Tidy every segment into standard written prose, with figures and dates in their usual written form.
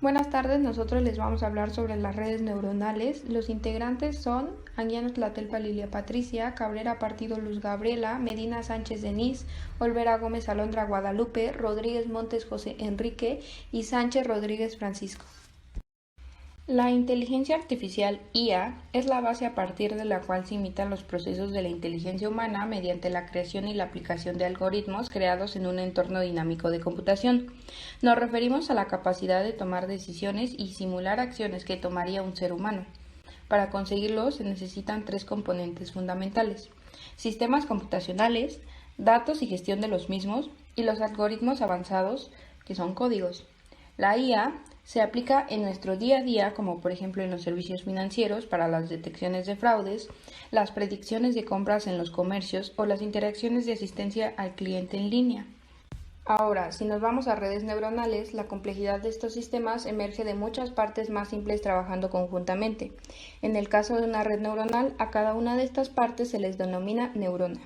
Buenas tardes, nosotros les vamos a hablar sobre las redes neuronales. Los integrantes son Anguiano Tlatelpa Lilia Patricia, Cabrera Partido Luz Gabriela, Medina Sánchez Denise, Olvera Gómez Alondra Guadalupe, Rodríguez Montes José Enrique y Sánchez Rodríguez Francisco. La inteligencia artificial IA es la base a partir de la cual se imitan los procesos de la inteligencia humana mediante la creación y la aplicación de algoritmos creados en un entorno dinámico de computación. Nos referimos a la capacidad de tomar decisiones y simular acciones que tomaría un ser humano. Para conseguirlo se necesitan tres componentes fundamentales: sistemas computacionales, datos y gestión de los mismos, y los algoritmos avanzados, que son códigos. La IA se aplica en nuestro día a día, como por ejemplo en los servicios financieros para las detecciones de fraudes, las predicciones de compras en los comercios o las interacciones de asistencia al cliente en línea. Ahora, si nos vamos a redes neuronales, la complejidad de estos sistemas emerge de muchas partes más simples trabajando conjuntamente. En el caso de una red neuronal, a cada una de estas partes se les denomina neurona.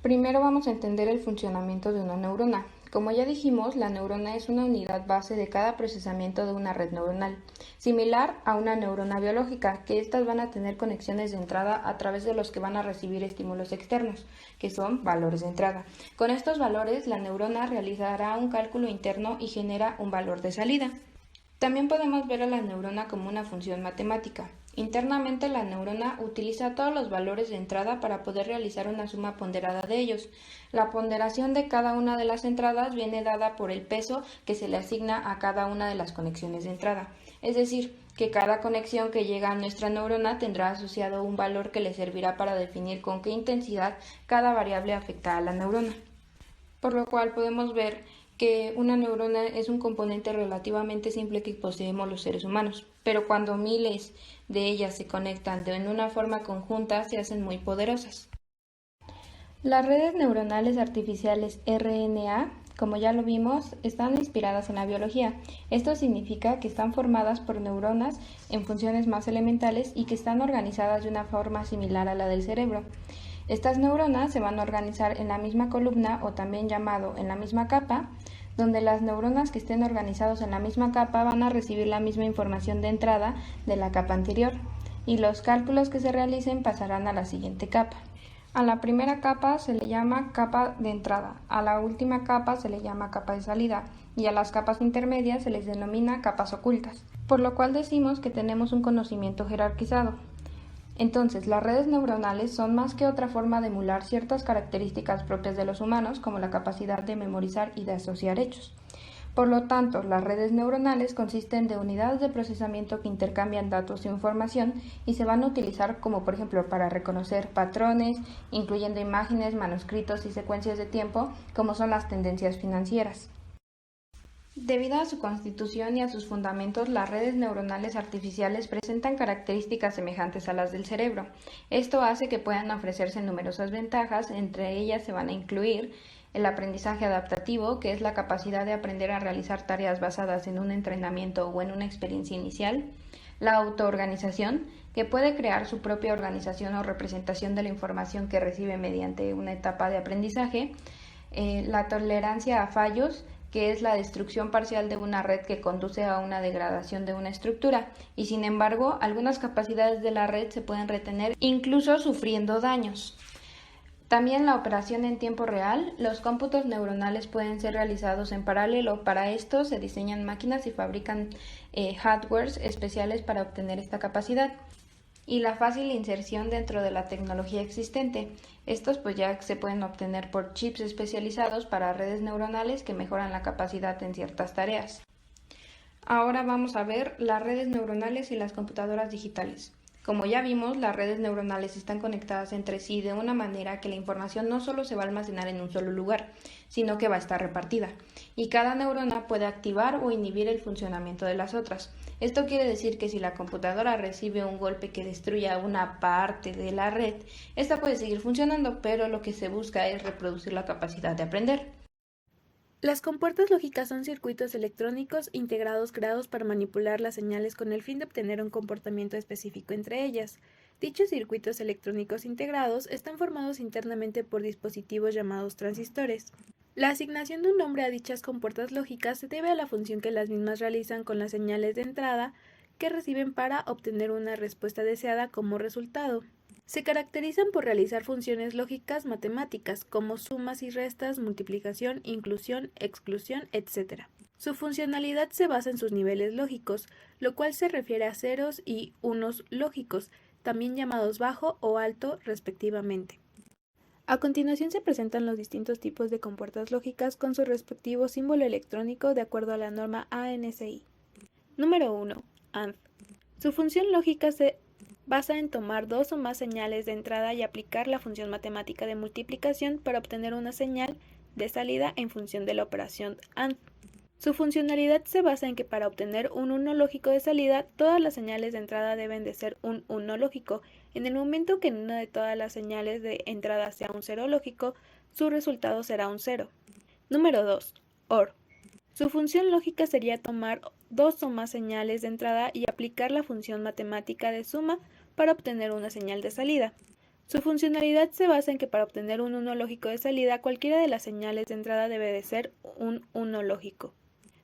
Primero vamos a entender el funcionamiento de una neurona. Como ya dijimos, la neurona es una unidad base de cada procesamiento de una red neuronal, similar a una neurona biológica, que éstas van a tener conexiones de entrada a través de los que van a recibir estímulos externos, que son valores de entrada. Con estos valores, la neurona realizará un cálculo interno y genera un valor de salida. También podemos ver a la neurona como una función matemática. Internamente, la neurona utiliza todos los valores de entrada para poder realizar una suma ponderada de ellos. La ponderación de cada una de las entradas viene dada por el peso que se le asigna a cada una de las conexiones de entrada. Es decir, que cada conexión que llega a nuestra neurona tendrá asociado un valor que le servirá para definir con qué intensidad cada variable afecta a la neurona. Por lo cual podemos ver que una neurona es un componente relativamente simple que poseemos los seres humanos, pero cuando miles de ellas se conectan en una forma conjunta se hacen muy poderosas. Las redes neuronales artificiales RNA, como ya lo vimos, están inspiradas en la biología. Esto significa que están formadas por neuronas en funciones más elementales y que están organizadas de una forma similar a la del cerebro. Estas neuronas se van a organizar en la misma columna, o también llamado en la misma capa, donde las neuronas que estén organizadas en la misma capa van a recibir la misma información de entrada de la capa anterior, y los cálculos que se realicen pasarán a la siguiente capa. A la primera capa se le llama capa de entrada, a la última capa se le llama capa de salida, y a las capas intermedias se les denomina capas ocultas, por lo cual decimos que tenemos un conocimiento jerarquizado. Entonces, las redes neuronales son más que otra forma de emular ciertas características propias de los humanos, como la capacidad de memorizar y de asociar hechos. Por lo tanto, las redes neuronales consisten de unidades de procesamiento que intercambian datos e información y se van a utilizar como por ejemplo para reconocer patrones, incluyendo imágenes, manuscritos y secuencias de tiempo, como son las tendencias financieras. Debido a su constitución y a sus fundamentos, las redes neuronales artificiales presentan características semejantes a las del cerebro. Esto hace que puedan ofrecerse numerosas ventajas, entre ellas se van a incluir el aprendizaje adaptativo, que es la capacidad de aprender a realizar tareas basadas en un entrenamiento o en una experiencia inicial, la autoorganización, que puede crear su propia organización o representación de la información que recibe mediante una etapa de aprendizaje, la tolerancia a fallos, que es la destrucción parcial de una red que conduce a una degradación de una estructura, y sin embargo, algunas capacidades de la red se pueden retener incluso sufriendo daños. También la operación en tiempo real. Los cómputos neuronales pueden ser realizados en paralelo. Para esto se diseñan máquinas y fabrican hardwares especiales para obtener esta capacidad. Y la fácil inserción dentro de la tecnología existente. Estos pues ya se pueden obtener por chips especializados para redes neuronales que mejoran la capacidad en ciertas tareas. Ahora vamos a ver las redes neuronales y las computadoras digitales. Como ya vimos, las redes neuronales están conectadas entre sí de una manera que la información no solo se va a almacenar en un solo lugar, sino que va a estar repartida, y cada neurona puede activar o inhibir el funcionamiento de las otras. Esto quiere decir que si la computadora recibe un golpe que destruya una parte de la red, esta puede seguir funcionando, pero lo que se busca es reproducir la capacidad de aprender. Las compuertas lógicas son circuitos electrónicos integrados creados para manipular las señales con el fin de obtener un comportamiento específico entre ellas. Dichos circuitos electrónicos integrados están formados internamente por dispositivos llamados transistores. La asignación de un nombre a dichas compuertas lógicas se debe a la función que las mismas realizan con las señales de entrada que reciben para obtener una respuesta deseada como resultado. Se caracterizan por realizar funciones lógicas matemáticas como sumas y restas, multiplicación, inclusión, exclusión, etc. Su funcionalidad se basa en sus niveles lógicos, lo cual se refiere a ceros y unos lógicos, también llamados bajo o alto respectivamente. A continuación se presentan los distintos tipos de compuertas lógicas con su respectivo símbolo electrónico de acuerdo a la norma ANSI. Número 1. AND. Su función lógica se basa en tomar dos o más señales de entrada y aplicar la función matemática de multiplicación para obtener una señal de salida en función de la operación AND. Su funcionalidad se basa en que para obtener un 1 lógico de salida, todas las señales de entrada deben de ser un 1 lógico. En el momento que en una de todas las señales de entrada sea un 0 lógico, su resultado será un 0. Número 2. OR. Su función lógica sería tomar dos o más señales de entrada y aplicar la función matemática de suma para obtener una señal de salida. Su funcionalidad se basa en que para obtener un 1 lógico de salida, cualquiera de las señales de entrada debe de ser un 1 lógico,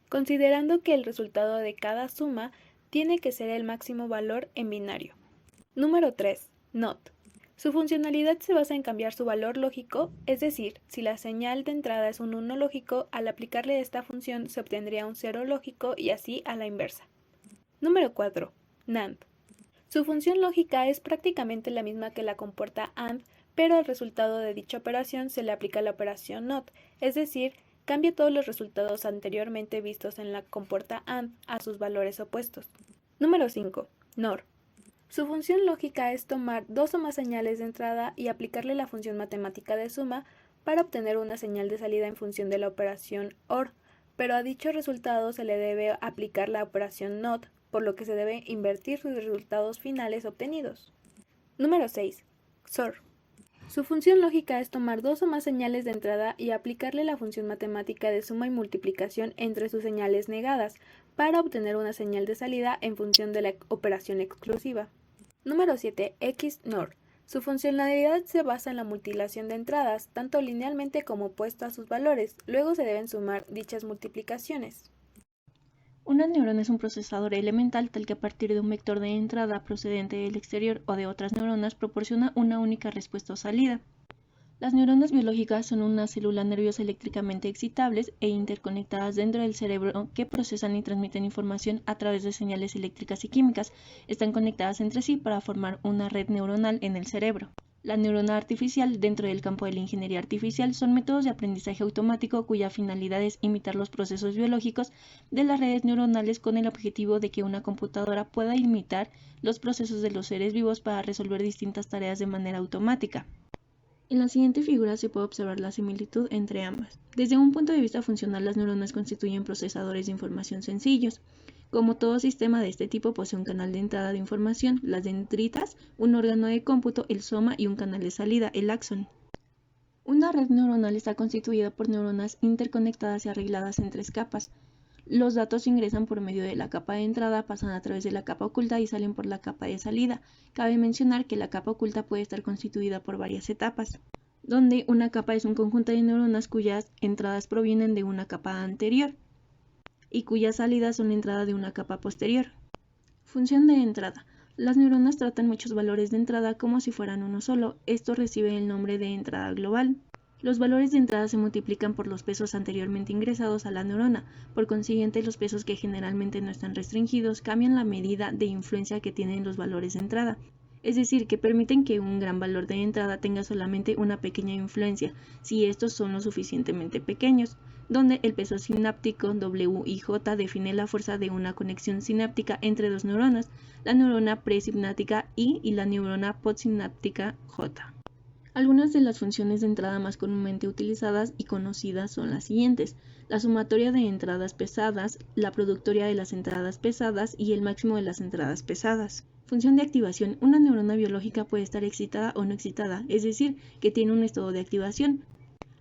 considerando que el resultado de cada suma tiene que ser el máximo valor en binario. Número 3. NOT. Su funcionalidad se basa en cambiar su valor lógico, es decir, si la señal de entrada es un 1 lógico, al aplicarle esta función se obtendría un 0 lógico y así a la inversa. Número 4. NAND. Su función lógica es prácticamente la misma que la compuerta AND, pero al resultado de dicha operación se le aplica la operación NOT, es decir, cambia todos los resultados anteriormente vistos en la compuerta AND a sus valores opuestos. Número 5. NOR. Su función lógica es tomar dos o más señales de entrada y aplicarle la función matemática de suma para obtener una señal de salida en función de la operación OR, pero a dicho resultado se le debe aplicar la operación NOT, por lo que se debe invertir sus resultados finales obtenidos. Número 6. XOR. Su función lógica es tomar dos o más señales de entrada y aplicarle la función matemática de suma y multiplicación entre sus señales negadas para obtener una señal de salida en función de la operación exclusiva. Número 7. XNOR. Su funcionalidad se basa en la multiplicación de entradas, tanto linealmente como opuesto a sus valores. Luego se deben sumar dichas multiplicaciones. Una neurona es un procesador elemental tal que a partir de un vector de entrada procedente del exterior o de otras neuronas proporciona una única respuesta o salida. Las neuronas biológicas son unas células nerviosas eléctricamente excitables e interconectadas dentro del cerebro que procesan y transmiten información a través de señales eléctricas y químicas. Están conectadas entre sí para formar una red neuronal en el cerebro. La neurona artificial dentro del campo de la ingeniería artificial son métodos de aprendizaje automático cuya finalidad es imitar los procesos biológicos de las redes neuronales con el objetivo de que una computadora pueda imitar los procesos de los seres vivos para resolver distintas tareas de manera automática. En la siguiente figura se puede observar la similitud entre ambas. Desde un punto de vista funcional, las neuronas constituyen procesadores de información sencillos. Como todo sistema de este tipo posee un canal de entrada de información, las dendritas, un órgano de cómputo, el soma y un canal de salida, el axón. Una red neuronal está constituida por neuronas interconectadas y arregladas en tres capas. Los datos ingresan por medio de la capa de entrada, pasan a través de la capa oculta y salen por la capa de salida. Cabe mencionar que la capa oculta puede estar constituida por varias etapas, donde una capa es un conjunto de neuronas cuyas entradas provienen de una capa anterior y cuyas salidas son la entrada de una capa posterior. Función de entrada. Las neuronas tratan muchos valores de entrada como si fueran uno solo. Esto recibe el nombre de entrada global. Los valores de entrada se multiplican por los pesos anteriormente ingresados a la neurona. Por consiguiente, los pesos que generalmente no están restringidos cambian la medida de influencia que tienen los valores de entrada. Es decir, que permiten que un gran valor de entrada tenga solamente una pequeña influencia, si estos son lo suficientemente pequeños, donde el peso sináptico W y J define la fuerza de una conexión sináptica entre dos neuronas, la neurona presináptica I y la neurona postsináptica J. Algunas de las funciones de entrada más comúnmente utilizadas y conocidas son las siguientes: la sumatoria de entradas pesadas, la productoria de las entradas pesadas y el máximo de las entradas pesadas. Función de activación. Una neurona biológica puede estar excitada o no excitada, es decir, que tiene un estado de activación.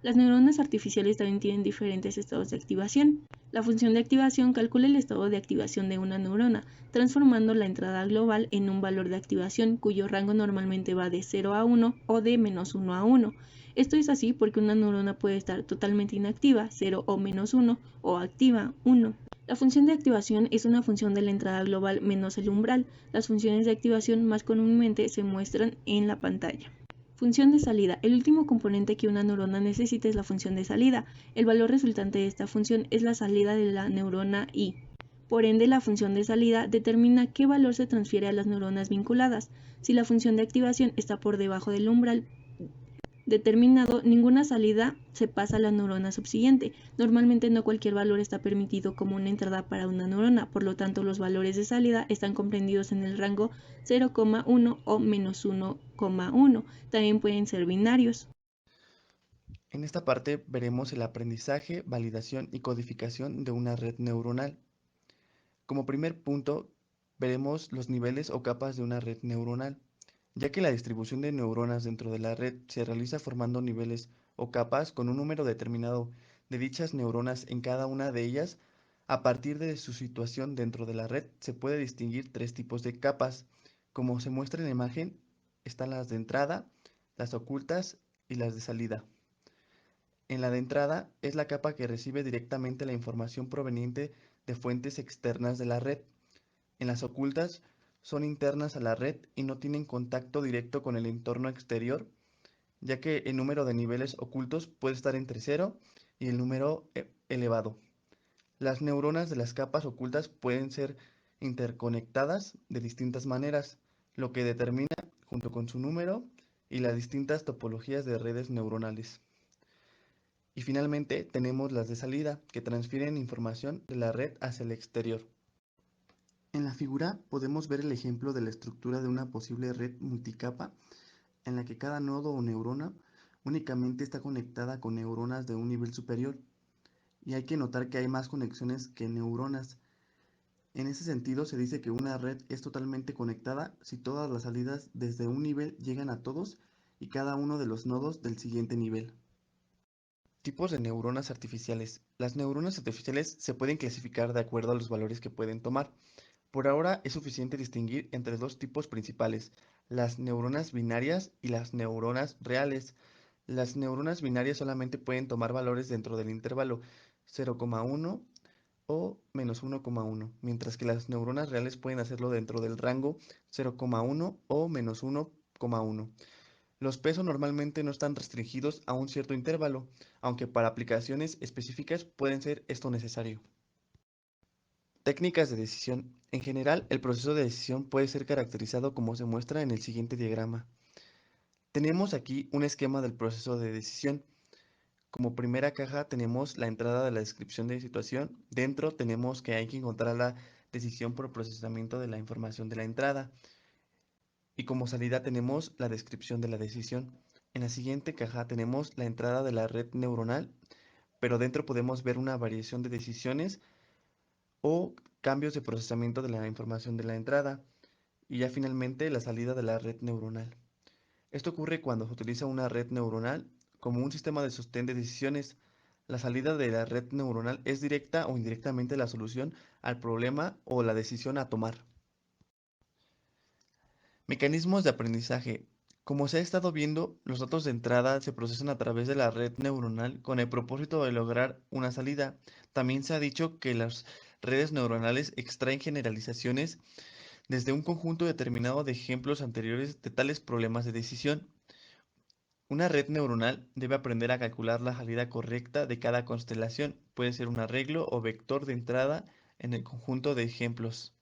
Las neuronas artificiales también tienen diferentes estados de activación. La función de activación calcula el estado de activación de una neurona, transformando la entrada global en un valor de activación cuyo rango normalmente va de 0 a 1 o de -1 a 1. Esto es así porque una neurona puede estar totalmente inactiva, 0 o -1, o activa, 1. La función de activación es una función de la entrada global menos el umbral. Las funciones de activación más comúnmente se muestran en la pantalla. Función de salida. El último componente que una neurona necesita es la función de salida. El valor resultante de esta función es la salida de la neurona I. Por ende, la función de salida determina qué valor se transfiere a las neuronas vinculadas. Si la función de activación está por debajo del umbral determinado, ninguna salida se pasa a la neurona subsiguiente. Normalmente no cualquier valor está permitido como una entrada para una neurona, por lo tanto los valores de salida están comprendidos en el rango 0,1 o -1,1. También pueden ser binarios. En esta parte veremos el aprendizaje, validación y codificación de una red neuronal. Como primer punto, veremos los niveles o capas de una red neuronal, ya que la distribución de neuronas dentro de la red se realiza formando niveles o capas con un número determinado de dichas neuronas en cada una de ellas. A partir de su situación dentro de la red se puede distinguir tres tipos de capas. Como se muestra en la imagen, están las de entrada, las ocultas y las de salida. En la de entrada es la capa que recibe directamente la información proveniente de fuentes externas de la red. En las ocultas son internas a la red y no tienen contacto directo con el entorno exterior, ya que el número de niveles ocultos puede estar entre 0 y el número elevado. Las neuronas de las capas ocultas pueden ser interconectadas de distintas maneras, lo que determina, junto con su número, y las distintas topologías de redes neuronales. Y finalmente tenemos las de salida, que transfieren información de la red hacia el exterior. En la figura podemos ver el ejemplo de la estructura de una posible red multicapa, en la que cada nodo o neurona únicamente está conectada con neuronas de un nivel superior, y hay que notar que hay más conexiones que neuronas. En ese sentido se dice que una red es totalmente conectada si todas las salidas desde un nivel llegan a todos y cada uno de los nodos del siguiente nivel. Tipos de neuronas artificiales. Las neuronas artificiales se pueden clasificar de acuerdo a los valores que pueden tomar. Por ahora es suficiente distinguir entre dos tipos principales, las neuronas binarias y las neuronas reales. Las neuronas binarias solamente pueden tomar valores dentro del intervalo 0,1 o -1,1, mientras que las neuronas reales pueden hacerlo dentro del rango 0,1 o -1,1. Los pesos normalmente no están restringidos a un cierto intervalo, aunque para aplicaciones específicas pueden ser esto necesario. Técnicas de decisión. En general, el proceso de decisión puede ser caracterizado como se muestra en el siguiente diagrama. Tenemos aquí un esquema del proceso de decisión. Como primera caja tenemos la entrada de la descripción de situación. Dentro tenemos que hay que encontrar la decisión por procesamiento de la información de la entrada. Y como salida tenemos la descripción de la decisión. En la siguiente caja tenemos la entrada de la red neuronal, pero dentro podemos ver una variación de decisiones o cambios de procesamiento de la información de la entrada. Y ya finalmente la salida de la red neuronal. Esto ocurre cuando se utiliza una red neuronal como un sistema de sostén de decisiones. La salida de la red neuronal es directa o indirectamente la solución al problema o la decisión a tomar. Mecanismos de aprendizaje. Como se ha estado viendo, los datos de entrada se procesan a través de la red neuronal con el propósito de lograr una salida. También se ha dicho que las redes neuronales extraen generalizaciones desde un conjunto determinado de ejemplos anteriores de tales problemas de decisión. Una red neuronal debe aprender a calcular la salida correcta de cada constelación. Puede ser un arreglo o vector de entrada en el conjunto de ejemplos.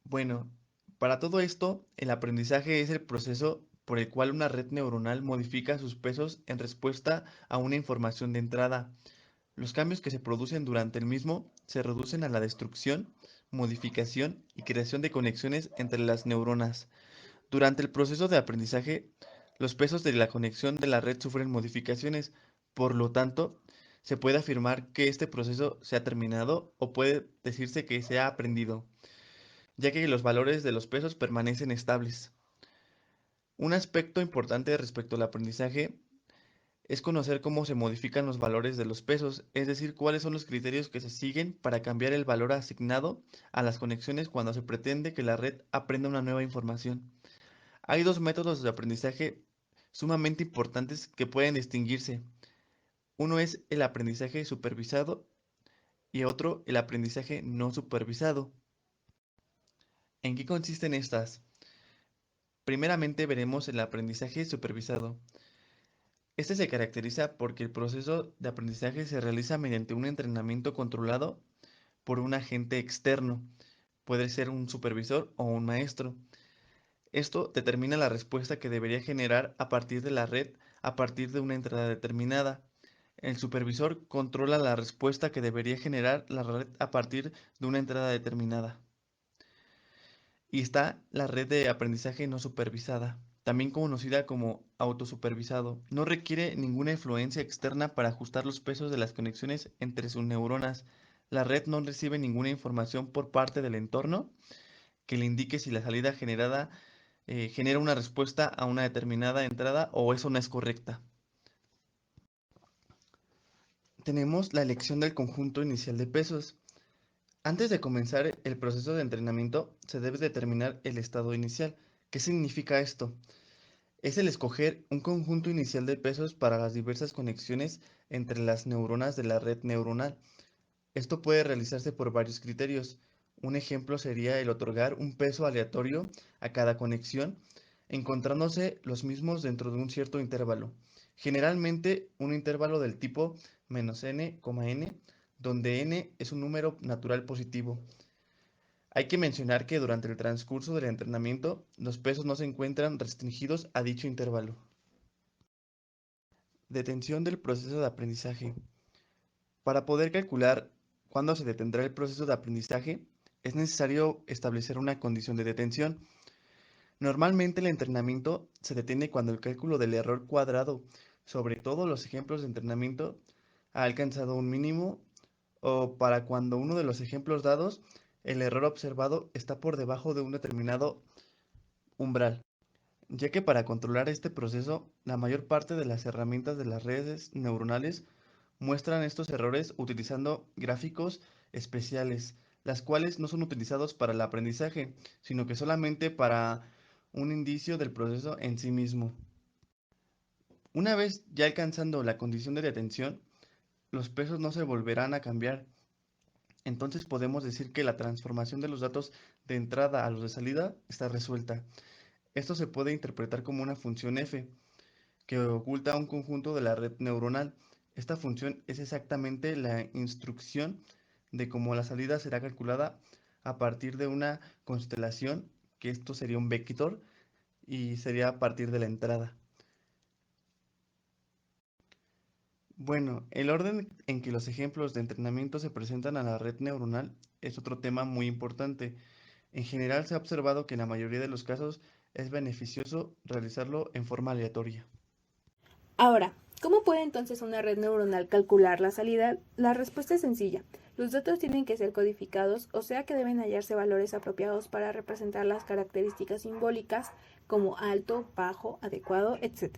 Bueno, para todo esto, el aprendizaje es el proceso por el cual una red neuronal modifica sus pesos en respuesta a una información de entrada. Los cambios que se producen durante el mismo se reducen a la destrucción, modificación y creación de conexiones entre las neuronas. Durante el proceso de aprendizaje, los pesos de la conexión de la red sufren modificaciones. Por lo tanto, se puede afirmar que este proceso se ha terminado o puede decirse que se ha aprendido, ya que los valores de los pesos permanecen estables. Un aspecto importante respecto al aprendizaje es conocer cómo se modifican los valores de los pesos, es decir, cuáles son los criterios que se siguen para cambiar el valor asignado a las conexiones cuando se pretende que la red aprenda una nueva información. Hay dos métodos de aprendizaje sumamente importantes que pueden distinguirse. Uno es el aprendizaje supervisado y otro el aprendizaje no supervisado. ¿En qué consisten estas? Primeramente veremos el aprendizaje supervisado. Este se caracteriza porque el proceso de aprendizaje se realiza mediante un entrenamiento controlado por un agente externo. Puede ser un supervisor o un maestro. Esto determina la respuesta que debería generar a partir de la red a partir de una entrada determinada. El supervisor controla la respuesta que debería generar la red a partir de una entrada determinada. Y está la red de aprendizaje no supervisada, también conocida como autosupervisado. No requiere ninguna influencia externa para ajustar los pesos de las conexiones entre sus neuronas. La red no recibe ninguna información por parte del entorno que le indique si la salida generada genera una respuesta a una determinada entrada o eso no es correcta. Tenemos la elección del conjunto inicial de pesos. Antes de comenzar el proceso de entrenamiento, se debe determinar el estado inicial. ¿Qué significa esto? Es el escoger un conjunto inicial de pesos para las diversas conexiones entre las neuronas de la red neuronal. Esto puede realizarse por varios criterios. Un ejemplo sería el otorgar un peso aleatorio a cada conexión, encontrándose los mismos dentro de un cierto intervalo. Generalmente un intervalo del tipo -n, donde n es un número natural positivo. Hay que mencionar que durante el transcurso del entrenamiento, los pesos no se encuentran restringidos a dicho intervalo. Detención del proceso de aprendizaje. Para poder calcular cuándo se detendrá el proceso de aprendizaje, es necesario establecer una condición de detención. Normalmente el entrenamiento se detiene cuando el cálculo del error cuadrado, sobre todos los ejemplos de entrenamiento, ha alcanzado un mínimo o para cuando uno de los ejemplos dados, el error observado está por debajo de un determinado umbral, ya que para controlar este proceso, la mayor parte de las herramientas de las redes neuronales muestran estos errores utilizando gráficos especiales, las cuales no son utilizados para el aprendizaje, sino que solamente para un indicio del proceso en sí mismo. Una vez ya alcanzando la condición de detención, los pesos no se volverán a cambiar. Entonces podemos decir que la transformación de los datos de entrada a los de salida está resuelta. Esto se puede interpretar como una función f, que oculta un conjunto de la red neuronal. Esta función es exactamente la instrucción de cómo la salida será calculada a partir de una constelación, que esto sería un vector, y sería a partir de la entrada. Bueno, el orden en que los ejemplos de entrenamiento se presentan a la red neuronal es otro tema muy importante. En general se ha observado que en la mayoría de los casos es beneficioso realizarlo en forma aleatoria. Ahora, ¿cómo puede entonces una red neuronal calcular la salida? La respuesta es sencilla. Los datos tienen que ser codificados, o sea que deben hallarse valores apropiados para representar las características simbólicas como alto, bajo, adecuado, etc.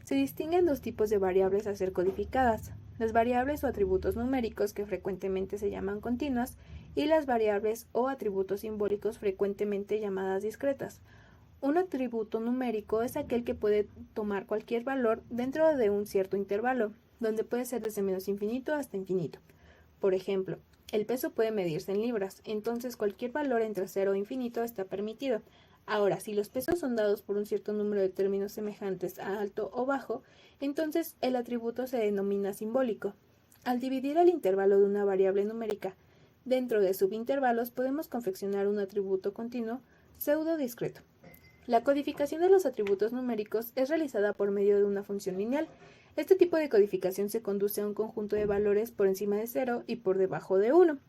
Se distinguen dos tipos de variables a ser codificadas: las variables o atributos numéricos, que frecuentemente se llaman continuas, y las variables o atributos simbólicos, frecuentemente llamadas discretas. Un atributo numérico es aquel que puede tomar cualquier valor dentro de un cierto intervalo, donde puede ser desde menos infinito hasta infinito. Por ejemplo, el peso puede medirse en libras, entonces cualquier valor entre 0 e infinito está permitido. Ahora, si los pesos son dados por un cierto número de términos semejantes a alto o bajo, entonces el atributo se denomina simbólico. Al dividir el intervalo de una variable numérica dentro de subintervalos, podemos confeccionar un atributo continuo pseudo discreto. La codificación de los atributos numéricos es realizada por medio de una función lineal. Este tipo de codificación se conduce a un conjunto de valores por encima de 0 y por debajo de 1.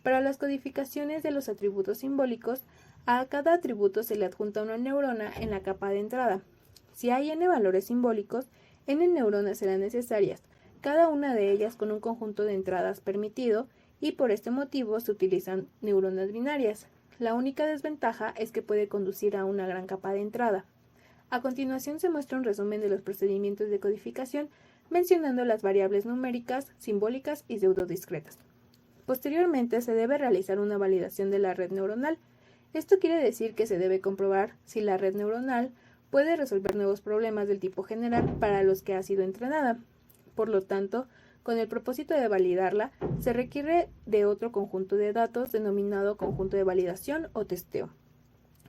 Para las codificaciones de los atributos simbólicos, a cada atributo se le adjunta una neurona en la capa de entrada. Si hay n valores simbólicos, n neuronas serán necesarias, cada una de ellas con un conjunto de entradas permitido, y por este motivo se utilizan neuronas binarias. La única desventaja es que puede conducir a una gran capa de entrada. A continuación se muestra un resumen de los procedimientos de codificación mencionando las variables numéricas, simbólicas y pseudodiscretas. Posteriormente se debe realizar una validación de la red neuronal. Esto quiere decir que se debe comprobar si la red neuronal puede resolver nuevos problemas del tipo general para los que ha sido entrenada. Por lo tanto, con el propósito de validarla, se requiere de otro conjunto de datos denominado conjunto de validación o testeo.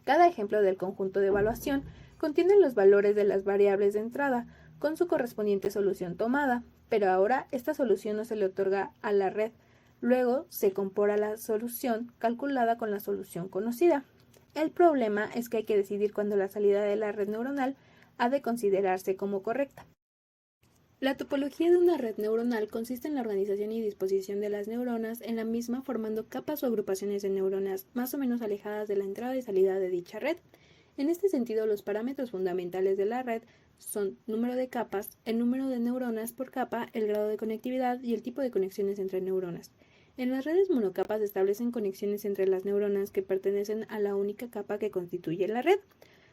Cada ejemplo del conjunto de evaluación contiene los valores de las variables de entrada, con su correspondiente solución tomada, pero ahora esta solución no se le otorga a la red. Luego se compara la solución calculada con la solución conocida. El problema es que hay que decidir cuándo la salida de la red neuronal ha de considerarse como correcta. La topología de una red neuronal consiste en la organización y disposición de las neuronas en la misma formando capas o agrupaciones de neuronas más o menos alejadas de la entrada y salida de dicha red. En este sentido, los parámetros fundamentales de la red son número de capas, el número de neuronas por capa, el grado de conectividad y el tipo de conexiones entre neuronas. En las redes monocapas se establecen conexiones entre las neuronas que pertenecen a la única capa que constituye la red.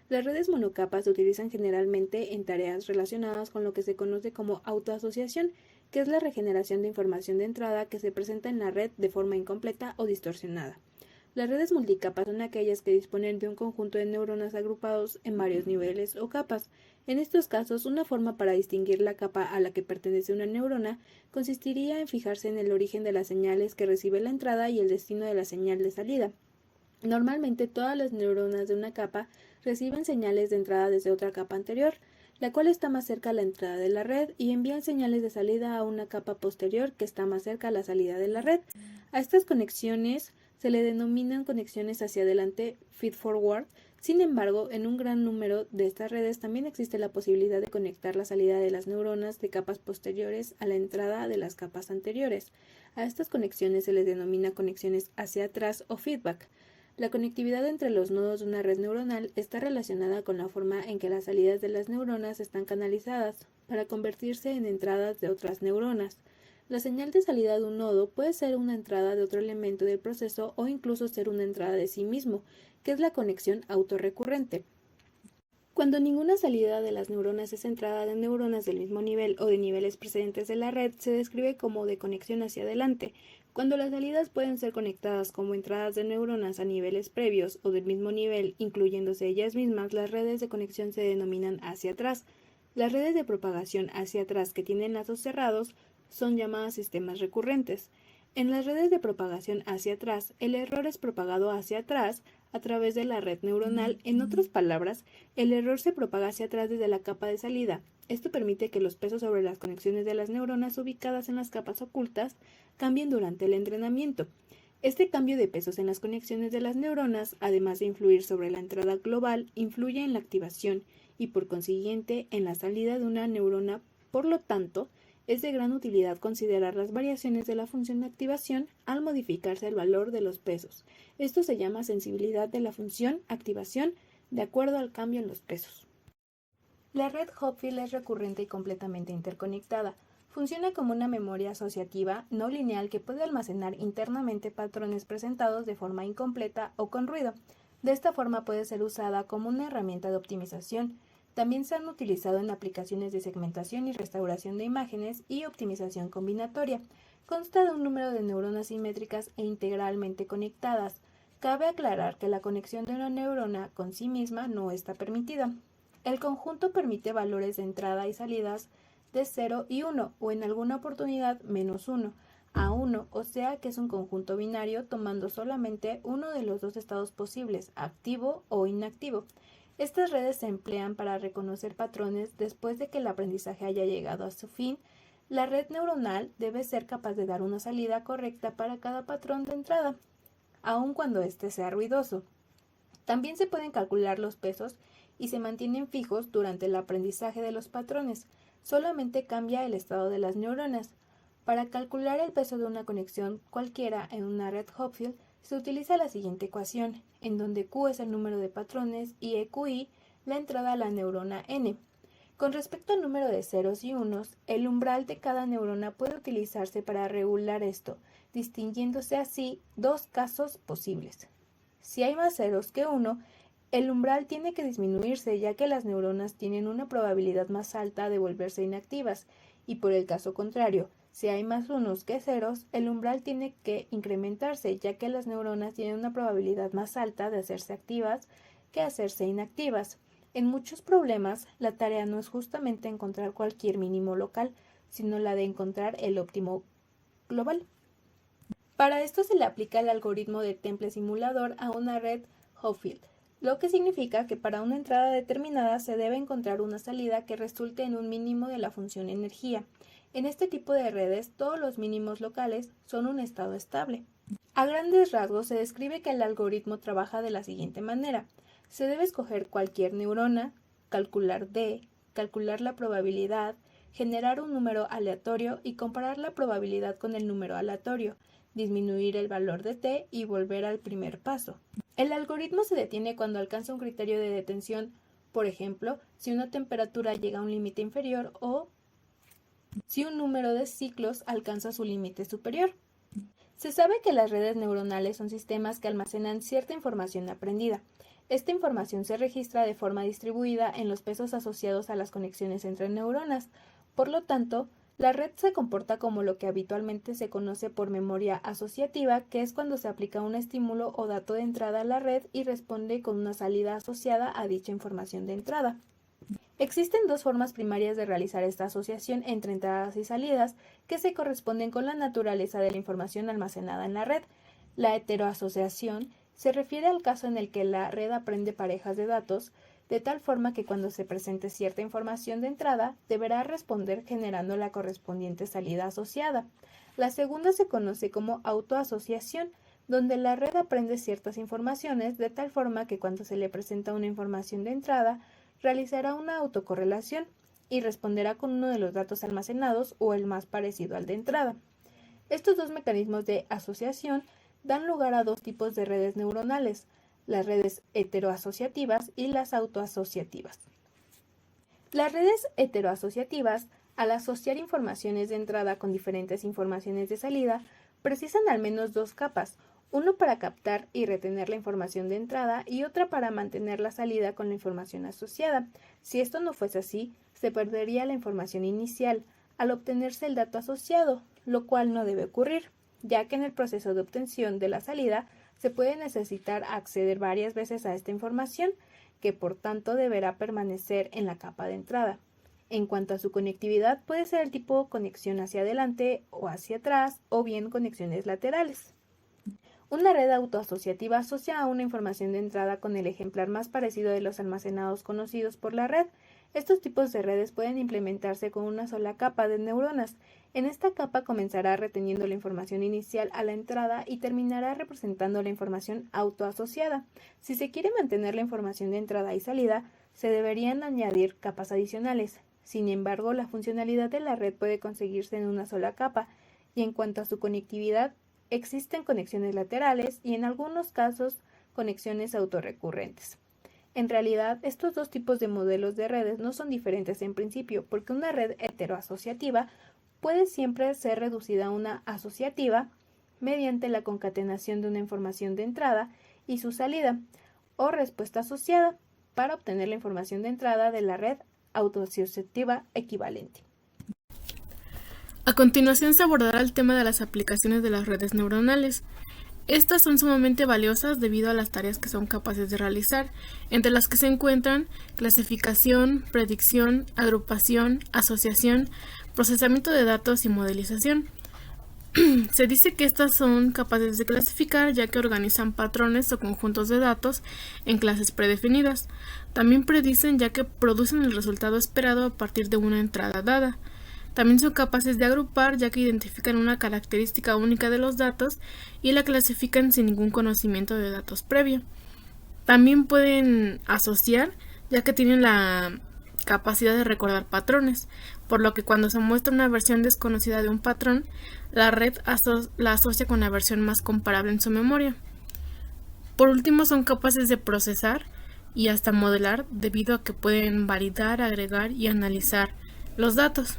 Las redes monocapas se utilizan generalmente en tareas relacionadas con lo que se conoce como autoasociación, que es la regeneración de información de entrada que se presenta en la red de forma incompleta o distorsionada. Las redes multicapas son aquellas que disponen de un conjunto de neuronas agrupados en varios niveles o capas. En estos casos, una forma para distinguir la capa a la que pertenece una neurona consistiría en fijarse en el origen de las señales que recibe la entrada y el destino de la señal de salida. Normalmente todas las neuronas de una capa reciben señales de entrada desde otra capa anterior, la cual está más cerca a la entrada de la red, y envían señales de salida a una capa posterior que está más cerca a la salida de la red. A estas conexiones se le denominan conexiones hacia adelante feed-forward. Sin embargo, en un gran número de estas redes también existe la posibilidad de conectar la salida de las neuronas de capas posteriores a la entrada de las capas anteriores. A estas conexiones se les denomina conexiones hacia atrás o feedback. La conectividad entre los nodos de una red neuronal está relacionada con la forma en que las salidas de las neuronas están canalizadas para convertirse en entradas de otras neuronas. La señal de salida de un nodo puede ser una entrada de otro elemento del proceso o incluso ser una entrada de sí mismo, que es la conexión autorrecurrente. Cuando ninguna salida de las neuronas es entrada de neuronas del mismo nivel o de niveles precedentes de la red, se describe como de conexión hacia adelante. Cuando las salidas pueden ser conectadas como entradas de neuronas a niveles previos o del mismo nivel, incluyéndose ellas mismas, las redes de conexión se denominan hacia atrás. Las redes de propagación hacia atrás que tienen lazos cerrados son llamadas sistemas recurrentes. En las redes de propagación hacia atrás, el error es propagado hacia atrás a través de la red neuronal. En otras palabras, el error se propaga hacia atrás desde la capa de salida. Esto permite que los pesos sobre las conexiones de las neuronas ubicadas en las capas ocultas cambien durante el entrenamiento. Este cambio de pesos en las conexiones de las neuronas, además de influir sobre la entrada global, influye en la activación y por consiguiente en la salida de una neurona. Por lo tanto, es de gran utilidad considerar las variaciones de la función de activación al modificarse el valor de los pesos. Esto se llama sensibilidad de la función activación de acuerdo al cambio en los pesos. La red Hopfield es recurrente y completamente interconectada. Funciona como una memoria asociativa no lineal que puede almacenar internamente patrones presentados de forma incompleta o con ruido. De esta forma puede ser usada como una herramienta de optimización. También se han utilizado en aplicaciones de segmentación y restauración de imágenes y optimización combinatoria. Consta de un número de neuronas simétricas e integralmente conectadas. Cabe aclarar que la conexión de una neurona con sí misma no está permitida. El conjunto permite valores de entrada y salidas de 0 y 1, o en alguna oportunidad -1 a 1, o sea que es un conjunto binario tomando solamente uno de los dos estados posibles, activo o inactivo. Estas redes se emplean para reconocer patrones después de que el aprendizaje haya llegado a su fin. La red neuronal debe ser capaz de dar una salida correcta para cada patrón de entrada, aun cuando éste sea ruidoso. También se pueden calcular los pesos y se mantienen fijos durante el aprendizaje de los patrones. Solamente cambia el estado de las neuronas. Para calcular el peso de una conexión cualquiera en una red Hopfield, se utiliza la siguiente ecuación, en donde Q es el número de patrones y EQI la entrada a la neurona N. Con respecto al número de ceros y unos, el umbral de cada neurona puede utilizarse para regular esto, distinguiéndose así dos casos posibles. Si hay más ceros que 1, el umbral tiene que disminuirse ya que las neuronas tienen una probabilidad más alta de volverse inactivas y por el caso contrario, si hay más unos que ceros, el umbral tiene que incrementarse ya que las neuronas tienen una probabilidad más alta de hacerse activas que hacerse inactivas. En muchos problemas, la tarea no es justamente encontrar cualquier mínimo local, sino la de encontrar el óptimo global. Para esto se le aplica el algoritmo de temple simulador a una red Hopfield, lo que significa que para una entrada determinada se debe encontrar una salida que resulte en un mínimo de la función energía. En este tipo de redes, todos los mínimos locales son un estado estable. A grandes rasgos se describe que el algoritmo trabaja de la siguiente manera. Se debe escoger cualquier neurona, calcular D, calcular la probabilidad, generar un número aleatorio y comparar la probabilidad con el número aleatorio, disminuir el valor de T y volver al primer paso. El algoritmo se detiene cuando alcanza un criterio de detención, por ejemplo, si una temperatura llega a un límite inferior o si un número de ciclos alcanza su límite superior. Se sabe que las redes neuronales son sistemas que almacenan cierta información aprendida. Esta información se registra de forma distribuida en los pesos asociados a las conexiones entre neuronas. Por lo tanto, la red se comporta como lo que habitualmente se conoce por memoria asociativa, que es cuando se aplica un estímulo o dato de entrada a la red y responde con una salida asociada a dicha información de entrada. Existen dos formas primarias de realizar esta asociación entre entradas y salidas que se corresponden con la naturaleza de la información almacenada en la red. La heteroasociación se refiere al caso en el que la red aprende parejas de datos, de tal forma que cuando se presente cierta información de entrada, deberá responder generando la correspondiente salida asociada. La segunda se conoce como autoasociación, donde la red aprende ciertas informaciones de tal forma que cuando se le presenta una información de entrada, realizará una autocorrelación y responderá con uno de los datos almacenados o el más parecido al de entrada. Estos dos mecanismos de asociación dan lugar a dos tipos de redes neuronales, las redes heteroasociativas y las autoasociativas. Las redes heteroasociativas, al asociar informaciones de entrada con diferentes informaciones de salida, precisan al menos dos capas, uno para captar y retener la información de entrada y otra para mantener la salida con la información asociada. Si esto no fuese así, se perdería la información inicial al obtenerse el dato asociado, lo cual no debe ocurrir, ya que en el proceso de obtención de la salida se puede necesitar acceder varias veces a esta información, que por tanto deberá permanecer en la capa de entrada. En cuanto a su conectividad, puede ser el tipo conexión hacia adelante o hacia atrás, o bien conexiones laterales. Una red autoasociativa asocia a una información de entrada con el ejemplar más parecido de los almacenados conocidos por la red. Estos tipos de redes pueden implementarse con una sola capa de neuronas. En esta capa comenzará reteniendo la información inicial a la entrada y terminará representando la información autoasociada. Si se quiere mantener la información de entrada y salida, se deberían añadir capas adicionales. Sin embargo, la funcionalidad de la red puede conseguirse en una sola capa, y en cuanto a su conectividad, existen conexiones laterales y en algunos casos conexiones autorrecurrentes. En realidad, estos dos tipos de modelos de redes no son diferentes en principio, porque una red heteroasociativa puede siempre ser reducida a una asociativa mediante la concatenación de una información de entrada y su salida, o respuesta asociada, para obtener la información de entrada de la red autoasociativa equivalente. A continuación se abordará el tema de las aplicaciones de las redes neuronales. Estas son sumamente valiosas debido a las tareas que son capaces de realizar, entre las que se encuentran clasificación, predicción, agrupación, asociación, procesamiento de datos y modelización. Se dice que estas son capaces de clasificar ya que organizan patrones o conjuntos de datos en clases predefinidas. También predicen ya que producen el resultado esperado a partir de una entrada dada. También son capaces de agrupar ya que identifican una característica única de los datos y la clasifican sin ningún conocimiento de datos previo. También pueden asociar ya que tienen la capacidad de recordar patrones, por lo que cuando se muestra una versión desconocida de un patrón, la red la asocia con la versión más comparable en su memoria. Por último, son capaces de procesar y hasta modelar debido a que pueden validar, agregar y analizar los datos.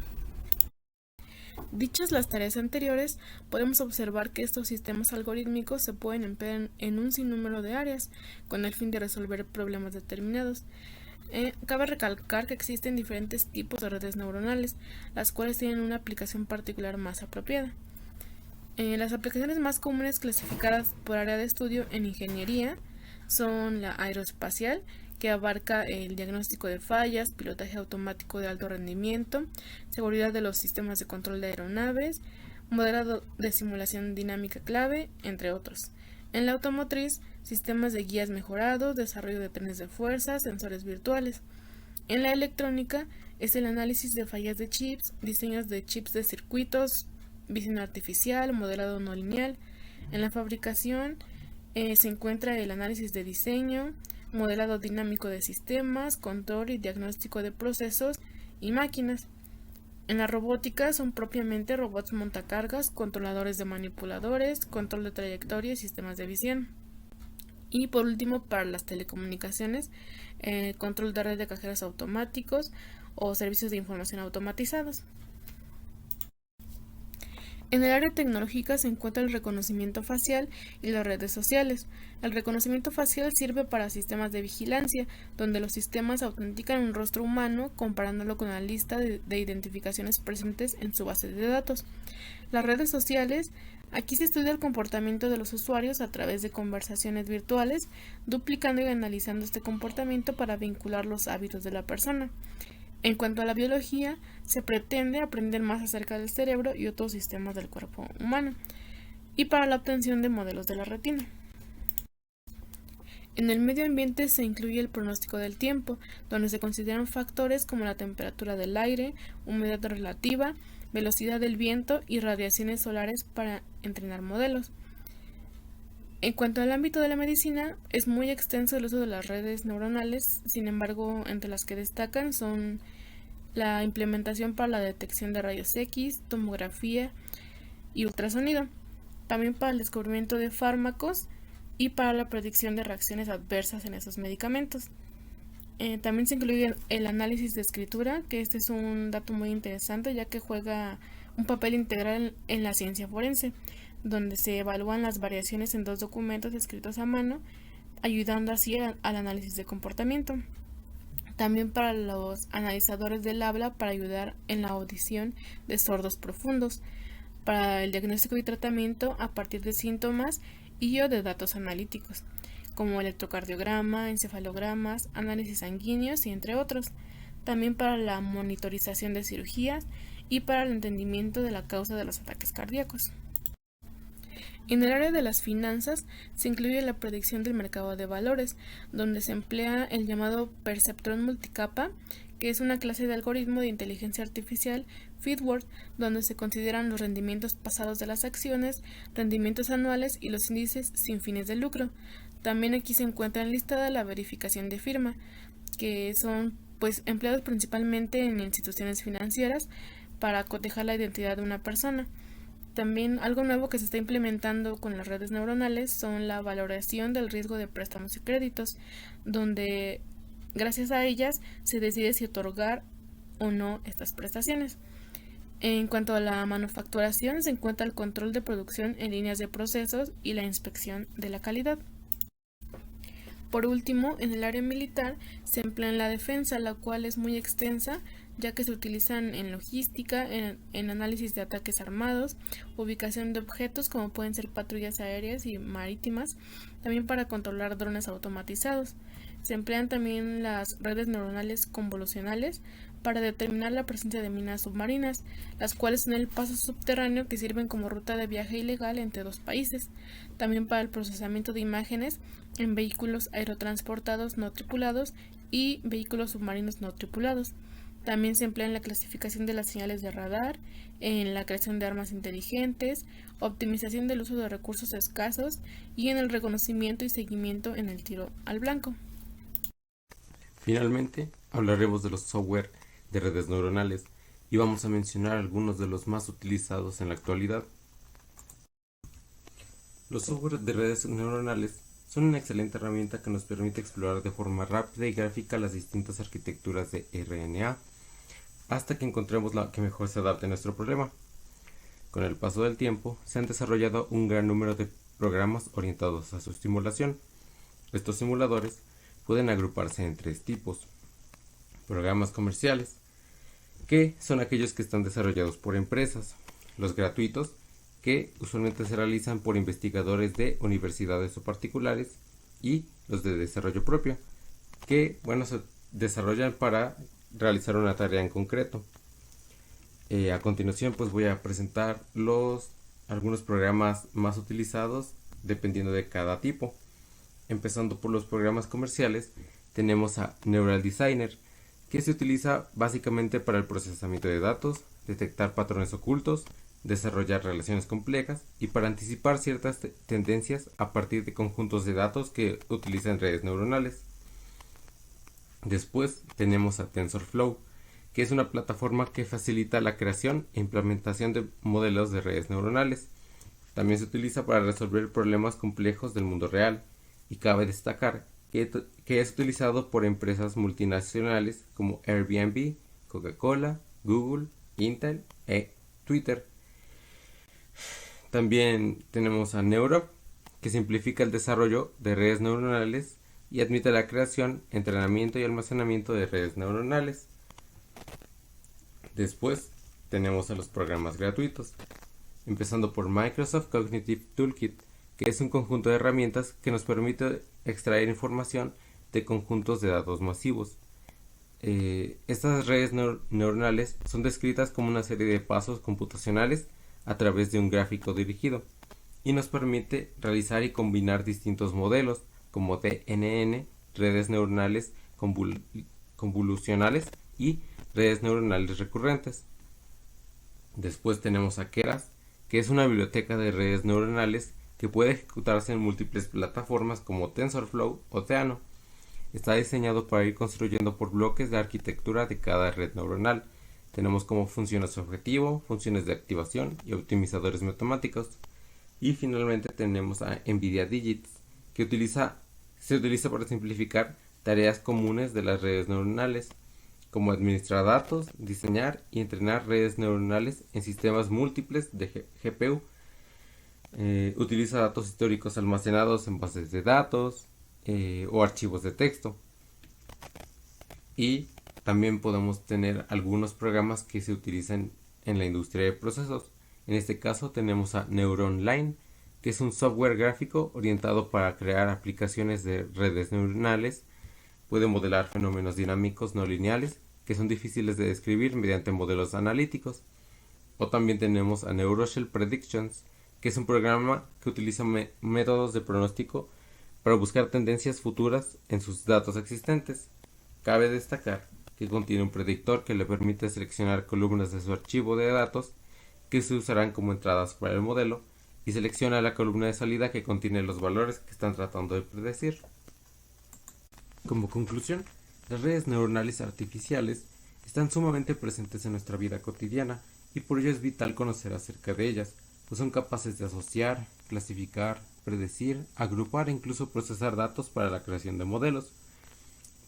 Dichas las tareas anteriores, podemos observar que estos sistemas algorítmicos se pueden emplear en un sinnúmero de áreas con el fin de resolver problemas determinados. Cabe recalcar que existen diferentes tipos de redes neuronales, las cuales tienen una aplicación particular más apropiada. Las aplicaciones más comunes clasificadas por área de estudio en ingeniería son la aeroespacial, que abarca el diagnóstico de fallas, pilotaje automático de alto rendimiento, seguridad de los sistemas de control de aeronaves, modelado de simulación dinámica clave, entre otros. En la automotriz, sistemas de guías mejorados, desarrollo de trenes de fuerza, sensores virtuales. En la electrónica, es el análisis de fallas de chips, diseños de chips de circuitos, visión artificial, modelado no lineal. En la fabricación, se encuentra el análisis de diseño, modelado dinámico de sistemas, control y diagnóstico de procesos y máquinas. En la robótica son propiamente robots montacargas, controladores de manipuladores, control de trayectoria y sistemas de visión. Y por último, para las telecomunicaciones, control de red de cajeros automáticos o servicios de información automatizados. En el área tecnológica se encuentra el reconocimiento facial y las redes sociales. El reconocimiento facial sirve para sistemas de vigilancia, donde los sistemas autentican un rostro humano comparándolo con la lista de identificaciones presentes en su base de datos. Las redes sociales, aquí se estudia el comportamiento de los usuarios a través de conversaciones virtuales, duplicando y analizando este comportamiento para vincular los hábitos de la persona. En cuanto a la biología, se pretende aprender más acerca del cerebro y otros sistemas del cuerpo humano, y para la obtención de modelos de la retina. En el medio ambiente se incluye el pronóstico del tiempo, donde se consideran factores como la temperatura del aire, humedad relativa, velocidad del viento y radiaciones solares para entrenar modelos. En cuanto al ámbito de la medicina, es muy extenso el uso de las redes neuronales, sin embargo, entre las que destacan son la implementación para la detección de rayos X, tomografía y ultrasonido, también para el descubrimiento de fármacos y para la predicción de reacciones adversas en esos medicamentos. También se incluye el análisis de escritura, que este es un dato muy interesante ya que juega un papel integral en la ciencia forense, donde se evalúan las variaciones en dos documentos escritos a mano, ayudando así al análisis de comportamiento. También para los analizadores del habla para ayudar en la audición de sordos profundos, para el diagnóstico y tratamiento a partir de síntomas y o de datos analíticos, como electrocardiograma, encefalogramas, análisis sanguíneos y entre otros. También para la monitorización de cirugías y para el entendimiento de la causa de los ataques cardíacos. En el área de las finanzas se incluye la predicción del mercado de valores, donde se emplea el llamado perceptrón multicapa, que es una clase de algoritmo de inteligencia artificial feedword, donde se consideran los rendimientos pasados de las acciones, rendimientos anuales y los índices sin fines de lucro. También aquí se encuentra enlistada la verificación de firma, que son empleados principalmente en instituciones financieras para cotejar la identidad de una persona. También algo nuevo que se está implementando con las redes neuronales son la valoración del riesgo de préstamos y créditos, donde gracias a ellas se decide si otorgar o no estas prestaciones. En cuanto a la manufacturación, se encuentra el control de producción en líneas de procesos y la inspección de la calidad. Por último, en el área militar se emplea en la defensa, la cual es muy extensa, ya que se utilizan en logística, en análisis de ataques armados, ubicación de objetos como pueden ser patrullas aéreas y marítimas, también para controlar drones automatizados. Se emplean también las redes neuronales convolucionales para determinar la presencia de minas submarinas, las cuales son el paso subterráneo que sirven como ruta de viaje ilegal entre dos países. También para el procesamiento de imágenes en vehículos aerotransportados no tripulados y vehículos submarinos no tripulados. También se emplea en la clasificación de las señales de radar, en la creación de armas inteligentes, optimización del uso de recursos escasos y en el reconocimiento y seguimiento en el tiro al blanco. Finalmente, hablaremos de los software de redes neuronales y vamos a mencionar algunos de los más utilizados en la actualidad. Los software de redes neuronales son una excelente herramienta que nos permite explorar de forma rápida y gráfica las distintas arquitecturas de RNA hasta que encontremos la que mejor se adapte a nuestro problema. Con el paso del tiempo, se han desarrollado un gran número de programas orientados a su estimulación. Estos simuladores pueden agruparse en 3 tipos. Programas comerciales, que son aquellos que están desarrollados por empresas. Los gratuitos, que usualmente se realizan por investigadores de universidades o particulares. Y los de desarrollo propio, que se desarrollan para realizar una tarea en concreto. A continuación pues voy a presentar algunos programas más utilizados dependiendo de cada tipo. Empezando por los programas comerciales, tenemos a Neural Designer, que se utiliza básicamente para el procesamiento de datos, detectar patrones ocultos, desarrollar relaciones complejas y para anticipar ciertas tendencias a partir de conjuntos de datos que utilizan redes neuronales. Después tenemos a TensorFlow, que es una plataforma que facilita la creación e implementación de modelos de redes neuronales. También se utiliza para resolver problemas complejos del mundo real, y cabe destacar que es utilizado por empresas multinacionales como Airbnb, Coca-Cola, Google, Intel e Twitter. También tenemos a Neurop, que simplifica el desarrollo de redes neuronales y admite la creación, entrenamiento y almacenamiento de redes neuronales. Después tenemos a los programas gratuitos, empezando por Microsoft Cognitive Toolkit, que es un conjunto de herramientas que nos permite extraer información de conjuntos de datos masivos. Estas redes neuronales son descritas como una serie de pasos computacionales a través de un gráfico dirigido y nos permite realizar y combinar distintos modelos como DNN, redes neuronales convolucionales y redes neuronales recurrentes. Después tenemos a Keras, que es una biblioteca de redes neuronales que puede ejecutarse en múltiples plataformas como TensorFlow o Theano. Está diseñado para ir construyendo por bloques de arquitectura de cada red neuronal. Tenemos como funciones su objetivo, funciones de activación y optimizadores matemáticos. Y finalmente tenemos a NVIDIA Digits, que se utiliza para simplificar tareas comunes de las redes neuronales, como administrar datos, diseñar y entrenar redes neuronales en sistemas múltiples de GPU. Utiliza datos históricos almacenados en bases de datos o archivos de texto. Y también podemos tener algunos programas que se utilizan en la industria de procesos. En este caso tenemos a NeuronLine, que es un software gráfico orientado para crear aplicaciones de redes neuronales. Puede modelar fenómenos dinámicos no lineales que son difíciles de describir mediante modelos analíticos. O también tenemos a NeuroShell Predictions, que es un programa que utiliza métodos de pronóstico para buscar tendencias futuras en sus datos existentes. Cabe destacar que contiene un predictor que le permite seleccionar columnas de su archivo de datos que se usarán como entradas para el modelo y selecciona la columna de salida que contiene los valores que están tratando de predecir. Como conclusión, las redes neuronales artificiales están sumamente presentes en nuestra vida cotidiana y por ello es vital conocer acerca de ellas, pues son capaces de asociar, clasificar, predecir, agrupar e incluso procesar datos para la creación de modelos.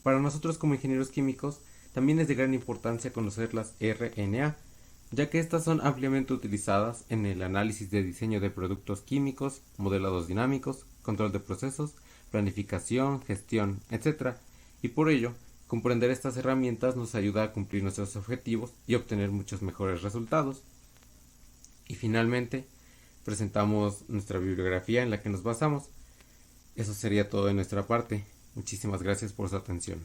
Para nosotros como ingenieros químicos, también es de gran importancia conocer las RNA, ya que estas son ampliamente utilizadas en el análisis de diseño de productos químicos, modelados dinámicos, control de procesos, planificación, gestión, etc. Y por ello, comprender estas herramientas nos ayuda a cumplir nuestros objetivos y obtener muchos mejores resultados. Y finalmente, presentamos nuestra bibliografía en la que nos basamos. Eso sería todo de nuestra parte. Muchísimas gracias por su atención.